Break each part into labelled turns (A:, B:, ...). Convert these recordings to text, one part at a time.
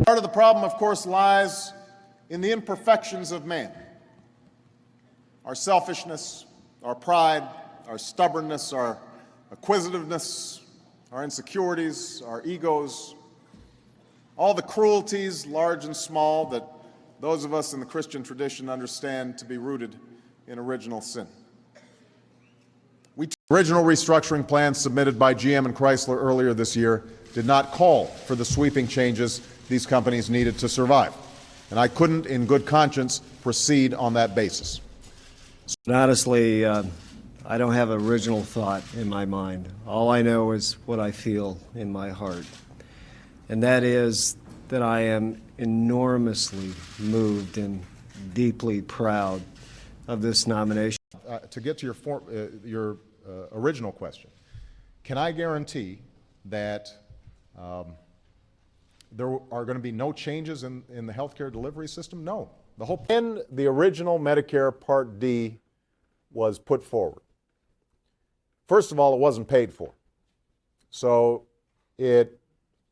A: Part of the problem, of course, lies in the imperfections of man. Our selfishness, our pride, our stubbornness, our acquisitiveness, our insecurities, our egos, all the cruelties, large and small, that those of us in the Christian tradition understand to be rooted in original sin. The original restructuring plans submitted by GM and Chrysler earlier this year did not call for the sweeping changes these companies needed to survive, and I couldn't, in good conscience, proceed on that basis.
B: Honestly, I don't have original thought in my mind. All I know is what I feel in my heart, and that is that I am enormously moved and deeply proud of this nomination.
A: To get to your original question, can I guarantee that there are going to be no changes in the healthcare delivery system? No. When the original Medicare Part D was put forward, first of all, it wasn't paid for. So it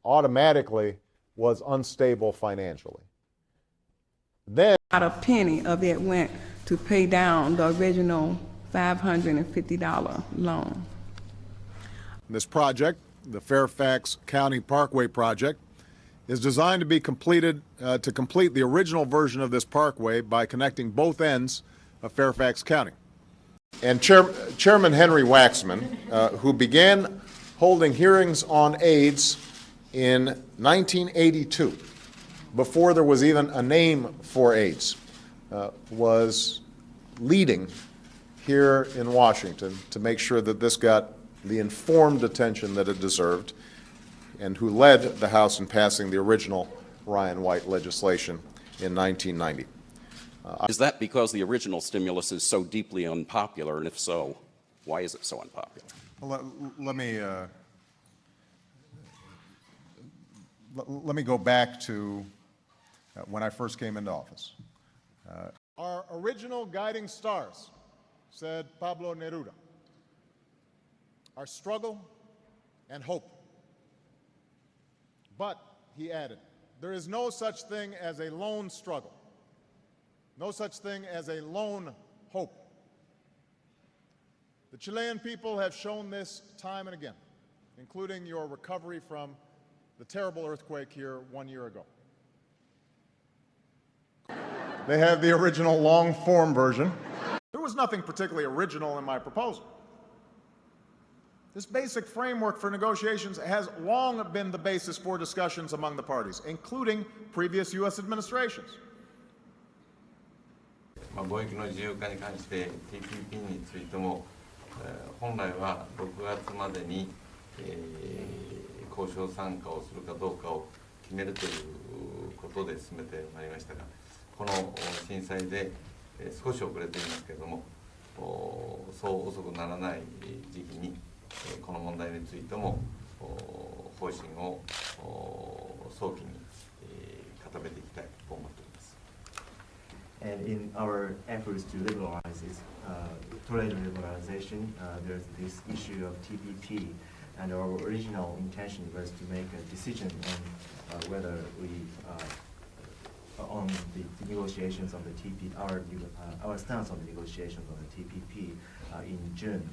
A: automatically was unstable financially. Then
C: not a penny of it went to pay down the original $550 loan.
A: this project, the Fairfax County Parkway project, is designed to be completed to complete the original version of this parkway by connecting both ends of Fairfax County. And Chairman Henry Waxman, who began holding hearings on AIDS in 1982, before there was even a name for AIDS, was leading here in Washington to make sure that this got the informed attention that it deserved, and who led the House in passing the original Ryan White legislation in 1990.
D: Is that because the original stimulus is so deeply unpopular, and if so, why is it so unpopular?
A: Well, let me go back to when I first came into office. Our original guiding stars, said Pablo Neruda, are struggle and hope. But, he added, there is no such thing as a lone struggle, no such thing as a lone hope. The Chilean people have shown this time and again, including your recovery from the terrible earthquake here 1 year ago. They have the original long-form version. There was nothing particularly original in my proposal. This basic framework for negotiations has long been the basis for discussions among the parties, including previous U.S. administrations.
E: 貿易の自由化に関して TPP についても、本来は6月までに、交渉参加をするかどうかを決めるということで進めてまいりましたが、この震災で少し遅れていますけれども、そう遅くならない時期にこの問題についても方針を早期に固めていきたいと思っています。
F: And in our efforts to liberalize this trade liberalization, there's this issue of TPP, and our original intention was to make a decision on whether we on the negotiations on the TPP, our stance on the negotiations on the TPP in June.